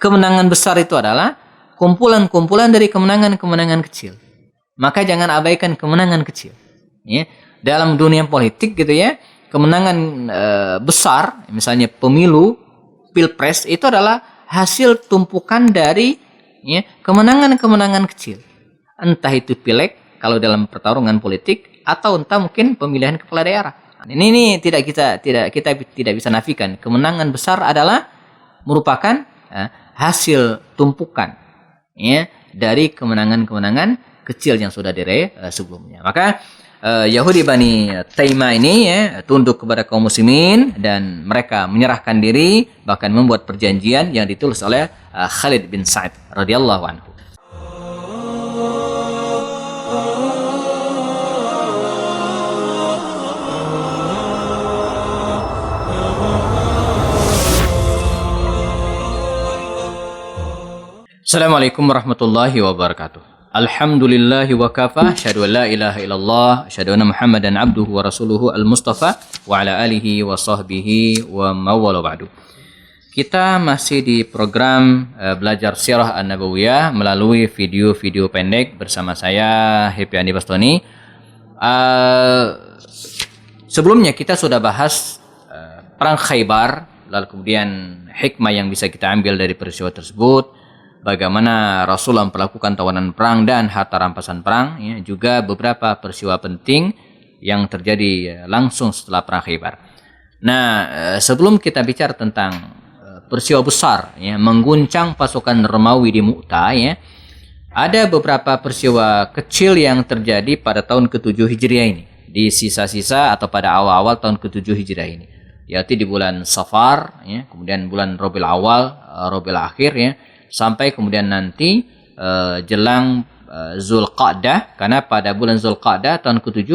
kemenangan besar itu adalah kumpulan-kumpulan dari kemenangan-kemenangan kecil. Maka jangan abaikan kemenangan kecil. Ya. Dalam dunia politik gitu ya, kemenangan besar, misalnya pemilu, pilpres itu adalah hasil tumpukan dari ya, kemenangan-kemenangan kecil. Entah itu pileg kalau dalam pertarungan politik atau entah mungkin pemilihan kepala daerah. Ini tidak kita tidak bisa nafikan. Kemenangan besar adalah merupakan hasil tumpukan ya dari kemenangan-kemenangan kecil yang sudah diraih sebelumnya. Maka Yahudi Bani Taimah ini ya tunduk kepada kaum muslimin dan mereka menyerahkan diri, bahkan membuat perjanjian yang ditulis oleh Khalid bin Sa'id radhiyallahu anhu. Assalamualaikum warahmatullahi wabarakatuh. Alhamdulillahi wa kafa, asyhadu an la ilaha illallah, asyhadu anna Muhammadan abduhu wa rasuluhu al-Mustafa wa ala alihi wa sahbihi wa mawala ba'du. Kita masih di program belajar Sirah An-Nabawiyah melalui video-video pendek bersama saya Happy Andi Bastoni. Sebelumnya kita sudah bahas perang Khaybar, lalu kemudian hikmah yang bisa kita ambil dari peristiwa tersebut, bagaimana Rasulullah melakukan tawanan perang dan harta rampasan perang, ya, juga beberapa peristiwa penting yang terjadi langsung setelah perang Khaybar. Nah, sebelum kita bicara tentang peristiwa besar, ya, mengguncang pasukan Romawi di Mu'tah, ya, ada beberapa peristiwa kecil yang terjadi pada tahun ke-7 Hijriah ini, di sisa-sisa atau pada awal-awal tahun ke-7 Hijriah ini, yaitu di bulan Safar, ya, kemudian bulan Rabiul Awal, Rabiul Akhir, ya, sampai kemudian nanti jelang Zulqa'dah, karena pada bulan Zulqa'dah tahun ke-7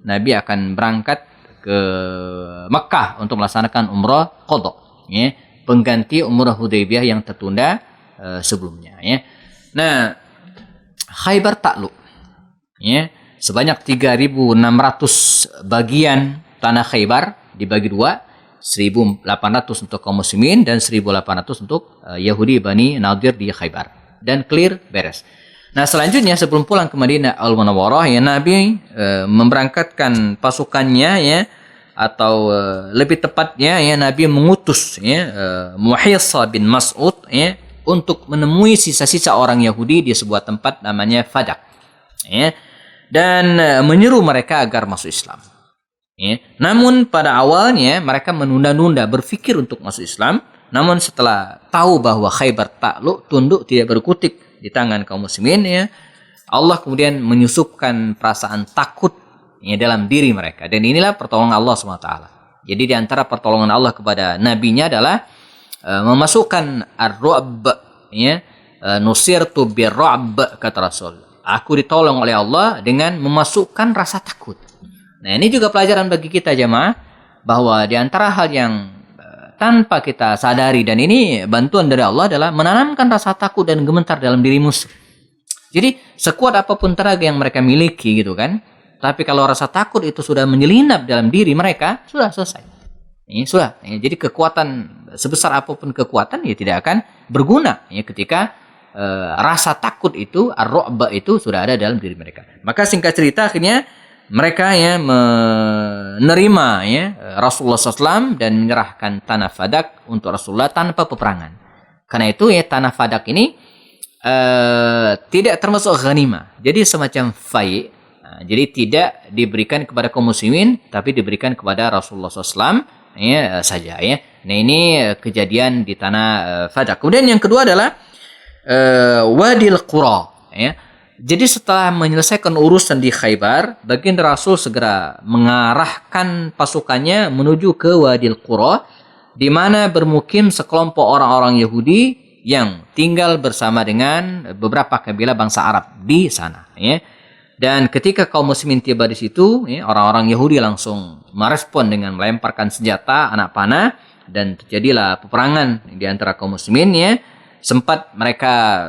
Nabi akan berangkat ke Mekah untuk melaksanakan umrah qadha, ya, pengganti umrah Hudaybiyah yang tertunda sebelumnya, ya. Nah, Khaybar takluk, ya, sebanyak 3.600 bagian tanah Khaybar dibagi dua, 1.800 untuk kaum muslimin dan 1.800 untuk Yahudi Bani Nadir di Khaybar, dan clear, beres. Nah, selanjutnya sebelum pulang ke Madinah Al-Munawwarah, ya, Nabi memberangkatkan pasukannya, ya, atau lebih tepatnya, ya, Nabi mengutus, ya, Muhayyisa bin Mas'ud, ya, untuk menemui sisa-sisa orang Yahudi di sebuah tempat namanya Fadak, ya, dan menyeru mereka agar masuk Islam. Ya. Namun pada awalnya mereka menunda-nunda berpikir untuk masuk Islam. Namun setelah tahu bahwa Khaybar takluk, tunduk, tidak berkutik di tangan kaum muslimin, ya, Allah kemudian menyusupkan perasaan takut, ya, dalam diri mereka. Dan inilah pertolongan Allah SWT. Jadi di antara pertolongan Allah kepada nabinya adalah memasukkan ar-ru'b, ya, nusirtu bir-ru'b, kata Rasul. Aku ditolong oleh Allah dengan memasukkan rasa takut. Nah, ini juga pelajaran bagi kita jemaah, bahwa di antara hal yang tanpa kita sadari, dan ini bantuan dari Allah, adalah menanamkan rasa takut dan gemetar dalam diri musuh. Jadi sekuat apapun tenaga yang mereka miliki gitu kan, tapi kalau rasa takut itu sudah menyelinap dalam diri mereka, sudah selesai. Ini sudah. Ya, jadi kekuatan sebesar apapun kekuatan, ya, tidak akan berguna, ya, ketika rasa takut itu, ar-ru'ba itu sudah ada dalam diri mereka. Maka singkat cerita, akhirnya mereka, ya, menerima, ya, Rasulullah SAW dan menyerahkan tanah Fadak untuk Rasulullah tanpa peperangan. Karena itu, ya, tanah Fadak ini tidak termasuk ghanimah. Jadi semacam fai'. Nah, jadi tidak diberikan kepada kaum muslimin, tapi diberikan kepada Rasulullah SAW, ya, saja, ya. Nah, ini kejadian di tanah Fadak. Kemudian yang kedua adalah Wadil Qura, ya. Jadi setelah menyelesaikan urusan di Khaybar, baginda Rasul segera mengarahkan pasukannya menuju ke Wadil Qura, di mana bermukim sekelompok orang-orang Yahudi yang tinggal bersama dengan beberapa kabilah bangsa Arab di sana, ya. Dan ketika kaum muslimin tiba di situ, ya, orang-orang Yahudi langsung merespon dengan melemparkan senjata, anak panah, dan terjadilah peperangan di antara kaum muslimin, ya. Sempat mereka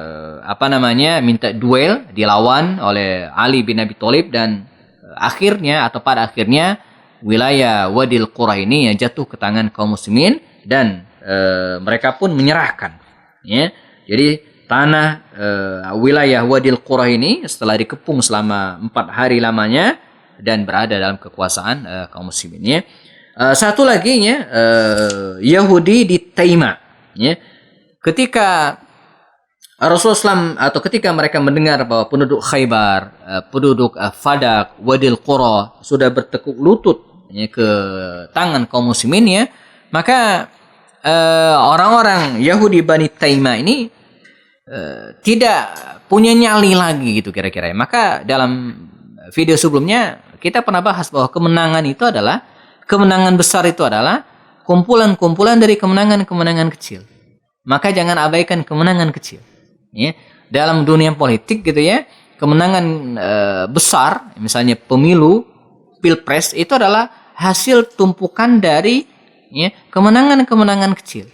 minta duel, dilawan oleh Ali bin Abi Thalib, dan pada akhirnya wilayah Wadil Qura ini, ya, jatuh ke tangan kaum muslimin, dan mereka pun menyerahkan, ya, Jadi tanah wilayah Wadil Qura ini setelah dikepung selama 4 hari lamanya dan berada dalam kekuasaan kaum muslimin ya. Satu lagi ya, Yahudi di Taima ya. Ketika Rasulullah SAW atau ketika mereka mendengar bahwa penduduk Khaybar, penduduk Fadak, Wadil Qura sudah bertekuk lutut ya, ke tangan kaum muslimin ya, maka orang-orang Yahudi Bani Taima ini tidak punya nyali lagi gitu kira-kira. Maka dalam video sebelumnya kita pernah bahas bahwa kemenangan besar itu adalah kumpulan-kumpulan dari kemenangan-kemenangan kecil. Maka jangan abaikan kemenangan kecil. Ya, dalam dunia politik gitu ya, kemenangan besar, misalnya pemilu, pilpres itu adalah hasil tumpukan dari ya, kemenangan-kemenangan kecil.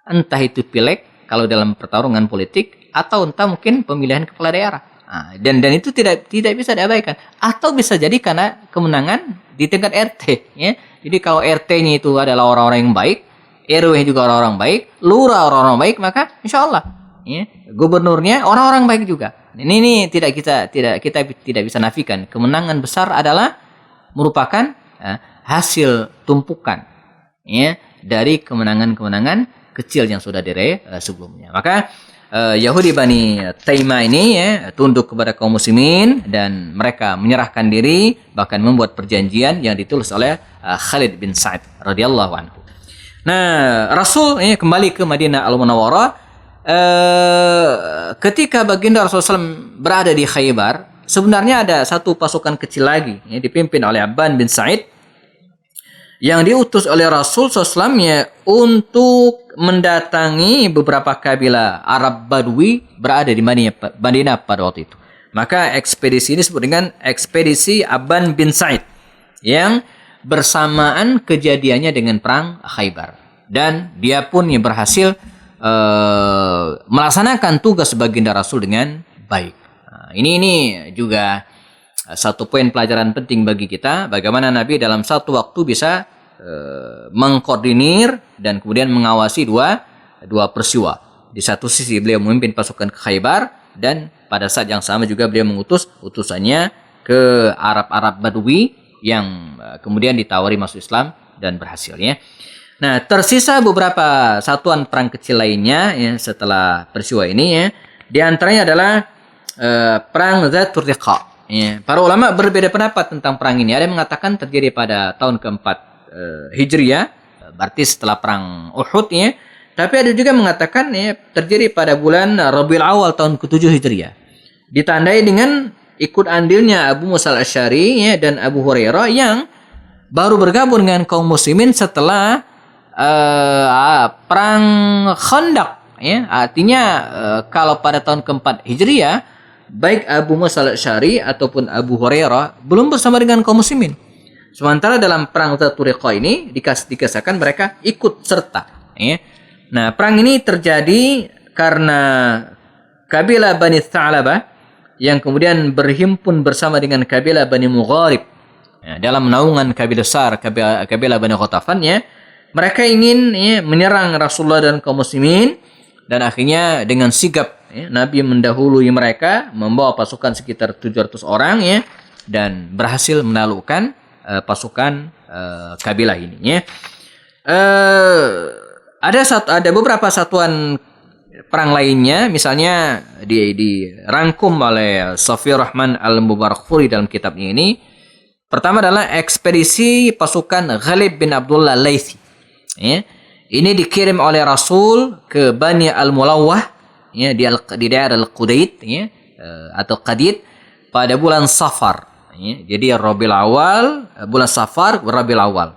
Entah itu pileg kalau dalam pertarungan politik atau entah mungkin pemilihan kepala daerah. Nah, dan itu tidak bisa diabaikan. Atau bisa jadi karena kemenangan di tingkat RT. Ya. Jadi kalau RT-nya itu adalah orang-orang yang baik, RW juga orang-orang baik, lurah orang-orang baik, maka insya Allah ya, gubernurnya orang-orang baik juga. Ini kita tidak bisa nafikan. Kemenangan besar adalah merupakan hasil tumpukan ya, dari kemenangan-kemenangan kecil yang sudah diraih sebelumnya. Maka Yahudi Bani Taima ini ya, tunduk kepada kaum muslimin dan mereka menyerahkan diri, bahkan membuat perjanjian yang ditulis oleh Khalid bin Sa'id radhiyallahu anhu. Nah, Rasul ya, kembali ke Madinah Al-Munawwarah. Ketika baginda Rasulullah SAW berada di Khaybar, sebenarnya ada satu pasukan kecil lagi ya, dipimpin oleh Abban bin Sa'id yang diutus oleh Rasul SAW ya, untuk mendatangi beberapa kabilah Arab Badui berada di Madinah pada waktu itu. Maka ekspedisi ini disebut dengan ekspedisi Abban bin Sa'id yang bersamaan kejadiannya dengan perang Khaybar, dan dia pun ya, berhasil melaksanakan tugas baginda Rasul dengan baik. Nah, ini juga satu poin pelajaran penting bagi kita, bagaimana Nabi dalam satu waktu bisa mengkoordinir dan kemudian mengawasi dua peristiwa. Di satu sisi beliau memimpin pasukan ke Khaybar, dan pada saat yang sama juga beliau mengutus utusannya ke Arab Badui yang kemudian ditawari masuk Islam dan berhasil ya. Nah, tersisa beberapa satuan perang kecil lainnya ya, setelah peristiwa ini ya. Di antaranya adalah perang Dzatur Riqa. Ya. Para ulama berbeda pendapat tentang perang ini. Ada yang mengatakan terjadi pada tahun keempat Hijriah, berarti setelah perang Uhud ya. Tapi ada juga mengatakan ya, terjadi pada bulan Rabiul Awal tahun ke-7 Hijriah. Ditandai dengan ikut andilnya Abu Musa al-Asy'ari ya, dan Abu Hurairah yang baru bergabung dengan kaum muslimin setelah perang Khandaq ya. Artinya kalau pada tahun keempat Hijriah, baik Abu Musa al-Asy'ari ataupun Abu Hurairah belum bersama dengan kaum muslimin. Sementara dalam perang Dzatur Riqa ini dikisahkan mereka ikut serta ya. Nah, perang ini terjadi karena kabilah Bani Tha'labah yang kemudian berhimpun bersama dengan kabilah Bani Mugharib ya, dalam naungan kabilah besar kabilah Bani Ghatafan ya. Mereka ingin ya, menyerang Rasulullah dan kaum muslimin, dan akhirnya dengan sigap ya, Nabi mendahului mereka membawa pasukan sekitar 700 orang ya, dan berhasil menaklukkan pasukan kabilah ini ya. Ada beberapa satuan perang lainnya, misalnya dirangkum oleh Safiyur Rahman Al-Mubarakfuri dalam kitabnya ini. Pertama adalah ekspedisi pasukan Ghalib bin Abdullah Laitsi. Ya. Ini dikirim oleh Rasul ke Bani Al-Mulawwah ya, di daerah Al-Qudaid ya, atau Qadid pada bulan Safar ya. Jadi Rabiul Awal, bulan Safar, Rabiul Awal.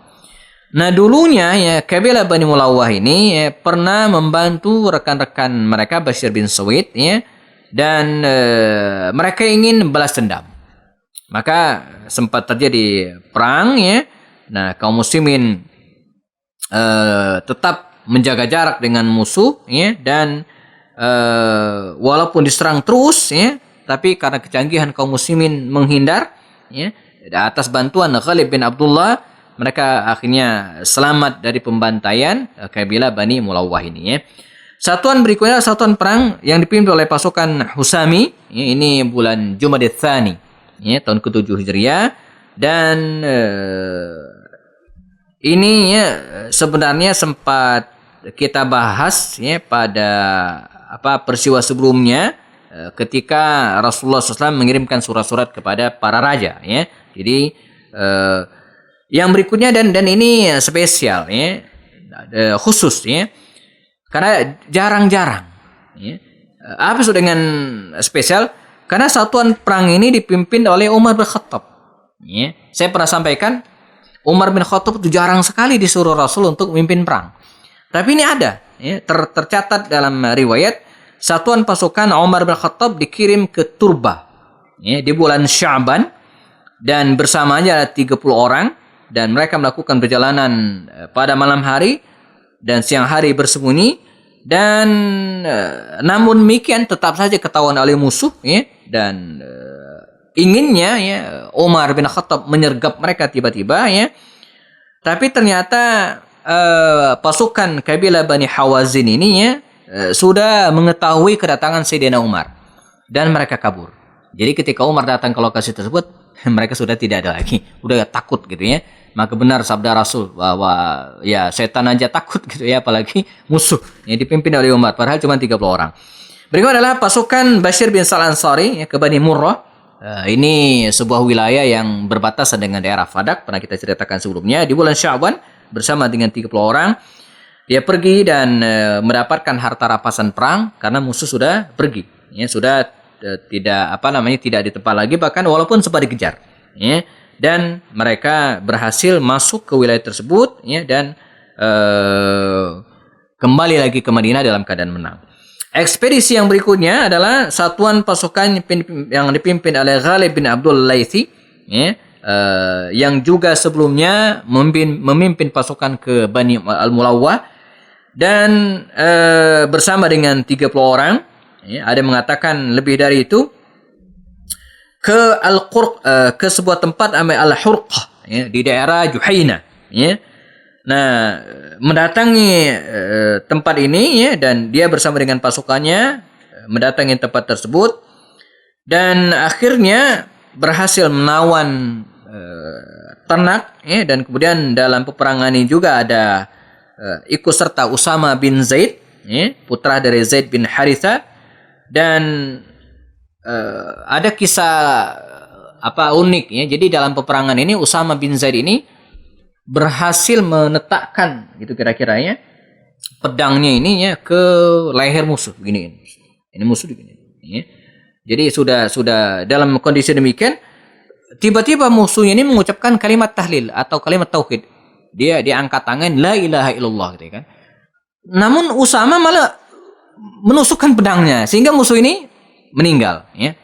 Nah, dulunya ya kabilah Bani Mulawwah ini ya, pernah membantu rekan-rekan mereka Bashir bin Suwaid ya, dan mereka ingin balas dendam. Maka sempat terjadi perang ya. Nah, kaum muslimin tetap menjaga jarak dengan musuh ya, dan walaupun diserang terus ya, tapi karena kecanggihan kaum muslimin menghindar ya, atas bantuan Ghalib bin Abdullah, mereka akhirnya selamat dari pembantaian kabilah Bani Mulawwah ini ya. Satuan berikutnya adalah satuan perang yang dipimpin oleh pasukan Husami. Ya, ini bulan Jumadil Tsani, ya, tahun ke-7 Hijriah. Dan ini ya, sebenarnya sempat kita bahas ya pada peristiwa sebelumnya ketika Rasulullah SAW mengirimkan surat-surat kepada para raja, ya. Jadi yang berikutnya dan ini spesial, ya, khusus, ya, karena jarang-jarang, ya. Apa maksud dengan spesial? Karena satuan perang ini dipimpin oleh Umar bin Khattab, ya. Saya pernah sampaikan Umar bin Khattab itu jarang sekali disuruh Rasul untuk memimpin perang. Tapi ini ada, ya, tercatat dalam riwayat satuan pasukan Umar bin Khattab dikirim ke Turba, ya, di bulan Sya'ban, dan bersamanya ada 30 orang, dan mereka melakukan perjalanan pada malam hari dan siang hari bersembunyi, dan namun demikian tetap saja ketahuan oleh musuh, ya, dan inginnya, ya, Umar bin Khattab menyergap mereka tiba-tiba, ya, tapi ternyata pasukan kabilah Bani Hawazin ini, ya, sudah mengetahui kedatangan Sayyidina Umar dan mereka kabur. Jadi ketika Umar datang ke lokasi tersebut, mereka sudah tidak ada lagi, udah takut gitu, ya. Maka benar sabda Rasul bahwa ya setan aja takut gitu, ya, apalagi musuh yang dipimpin oleh Umar, padahal cuma 30 orang. Berikut adalah pasukan Bashir bin Sal Ansari, ya, ke Bani Murrah. Ini sebuah wilayah yang berbatasan dengan daerah Fadak, pernah kita ceritakan sebelumnya. Di bulan Sya'ban bersama dengan 30 orang dia pergi dan mendapatkan harta rampasan perang karena musuh sudah pergi, ya, sudah tidak di tempat lagi, bahkan walaupun sempat dikejar, ya. Dan mereka berhasil masuk ke wilayah tersebut, ya, dan kembali lagi ke Madinah dalam keadaan menang. Ekspedisi yang berikutnya adalah satuan pasukan yang dipimpin oleh Ghalib bin Abdul Laythi, ya, yang juga sebelumnya memimpin pasukan ke Bani Al-Mulawwah, dan bersama dengan 30 orang, ya, ada yang mengatakan lebih dari itu, ke sebuah tempat namanya Al-Hurqah, ya, di daerah Juhayna, ya. Nah, mendatangi tempat ini, ya, dan dia bersama dengan pasukannya mendatangi tempat tersebut, dan akhirnya berhasil menawan ternak, ya, dan kemudian dalam peperangan ini juga ada ikut serta Usama bin Zaid, ya, putra dari Zaid bin Haritha, dan ada kisah unik, ya. Jadi dalam peperangan ini Usama bin Zaid ini berhasil menetakkan gitu kira-kira, ya, pedangnya ini, ya, ke leher musuh begini. Ini musuh begini, ya. Jadi sudah dalam kondisi demikian, tiba-tiba musuhnya ini mengucapkan kalimat tahlil atau kalimat tauhid. Dia angkat tangan la ilaha illallah gitu, kan. Namun Usama malah menusukkan pedangnya sehingga musuh ini meninggal, ya.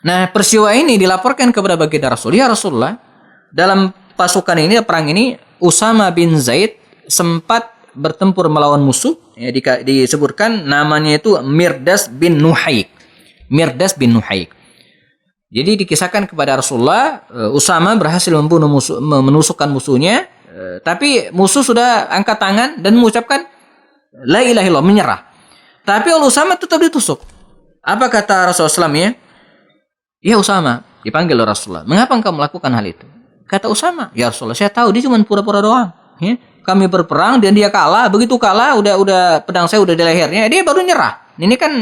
Nah, peristiwa ini dilaporkan kepada baginda Rasul. Ya Rasulullah, dalam pasukan ini, perang ini, Usama bin Zaid sempat bertempur melawan musuh, ya, disebutkan namanya itu Mirdas bin Nuhaik. Mirdas bin Nuhaik. Jadi dikisahkan kepada Rasulullah, Usama berhasil menusukkan musuhnya, tapi musuh sudah angkat tangan dan mengucapkan la ilaha illallah, menyerah. Tapi Usama tetap ditusuk. Apa kata Rasulullah SAW, ya? Ya Usama, dipanggil oleh Rasulullah. Mengapa engkau melakukan hal itu? Kata Usama, ya Rasulullah, saya tahu dia cuma pura-pura doang, ya. Kami berperang dan dia kalah. Begitu kalah, udah pedang saya udah di lehernya, dia baru nyerah. Ini kan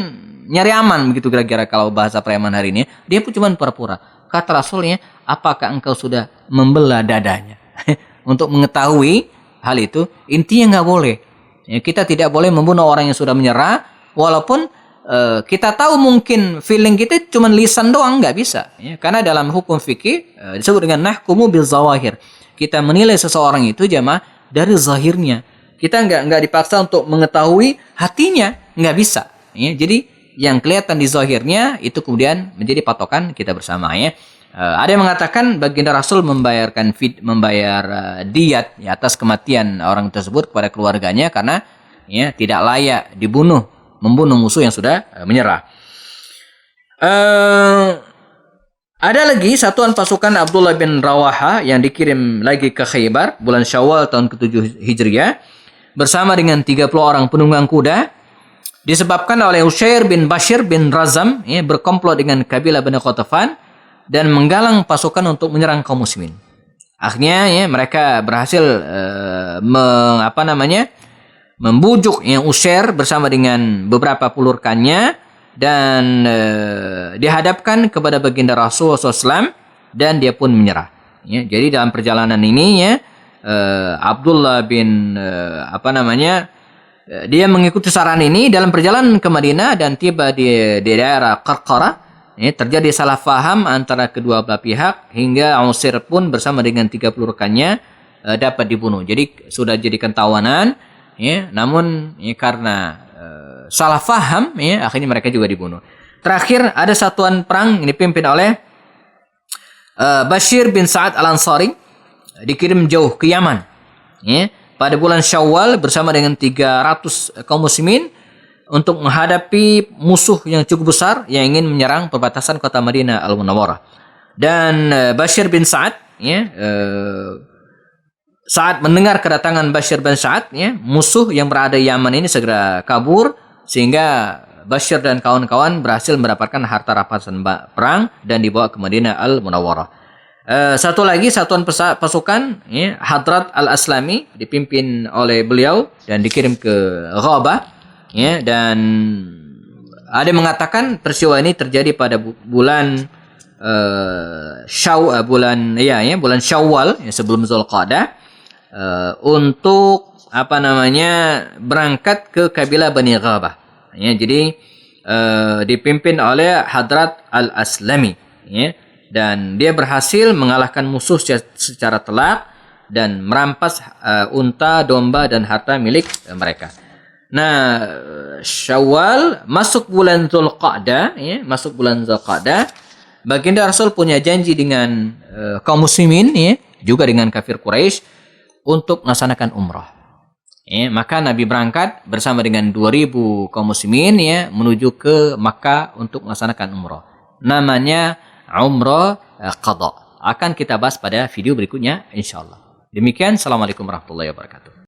nyari aman begitu kira-kira kalau bahasa preman hari ini. Dia pun cuma pura-pura. Kata Rasulnya, apakah engkau sudah membelah dadanya? Untuk mengetahui hal itu, intinya nggak boleh. Ya, kita tidak boleh membunuh orang yang sudah menyerah, walaupun kita tahu mungkin feeling kita cuma lisan doang, nggak bisa, ya. Karena dalam hukum fikih disebut dengan nahkumu bil zawahir. Kita menilai seseorang itu jamaah dari zahirnya. Kita nggak dipaksa untuk mengetahui hatinya, nggak bisa, ya. Jadi yang kelihatan di zahirnya itu kemudian menjadi patokan kita bersama, ya. Ada yang mengatakan baginda Rasul membayar diat, ya, atas kematian orang tersebut kepada keluarganya karena, ya, tidak layak membunuh musuh yang sudah menyerah. Ada lagi satuan pasukan Abdullah bin Rawaha yang dikirim lagi ke Khaybar bulan Syawal tahun ke-7 Hijriah. bersama dengan 30 orang penunggang kuda, disebabkan oleh Usyair bin Bashir bin Razam ya, berkomplot dengan kabilah Bani Qatafan dan menggalang pasukan untuk menyerang kaum muslimin. Akhirnya ya, mereka berhasil membujuk yang Usyair bersama dengan beberapa puluh rekannya dan dihadapkan kepada baginda Rasulullah SAW dan dia pun menyerah. Ya, jadi dalam perjalanan ini ya Abdullah bin dia mengikuti saran ini dalam perjalanan ke Madinah dan tiba di daerah Qarqarah. Ya, terjadi salah faham antara kedua belah pihak hingga Usyair pun bersama dengan 30 rekannya dapat dibunuh. Jadi sudah jadikan tawanan, ya, namun ya, karena salah faham, ya, akhirnya mereka juga dibunuh. Terakhir ada satuan perang yang dipimpin oleh Bashir bin Sa'ad al-Ansari, dikirim jauh ke Yaman. Ya, pada bulan Syawal bersama dengan 300 kaum muslimin untuk menghadapi musuh yang cukup besar yang ingin menyerang perbatasan kota Madinah Al-Munawwarah. Dan Bashir bin Sa'ad ya, saat mendengar kedatangan Bashir bin Sa'ad ya, musuh yang berada di Yaman ini segera kabur sehingga Bashir dan kawan-kawan berhasil mendapatkan harta rampasan perang dan dibawa ke Madinah Al-Munawwarah. Satu lagi satuan pasukan ya, Hadrat Al-Aslami dipimpin oleh beliau dan dikirim ke Ghabah ya, dan ada yang mengatakan peristiwa ini terjadi pada bulan bulan Syawal ya, sebelum Zulqa'dah untuk berangkat ke kabilah Bani Ghabah ya, jadi dipimpin oleh Hadrat Al-Aslami ya, dan dia berhasil mengalahkan musuh secara telak dan merampas unta, domba dan harta milik mereka. Nah, Syawal masuk bulan Zulqa'dah ya, baginda Rasul punya janji dengan kaum muslimin ya, juga dengan kafir Quraisy untuk melaksanakan umrah. Ya, maka Nabi berangkat bersama dengan 2000 kaum muslimin ya, menuju ke Makkah untuk melaksanakan umrah. Namanya Umrah Qadha. Akan kita bahas pada video berikutnya insyaallah. Demikian, assalamualaikum warahmatullahi wabarakatuh.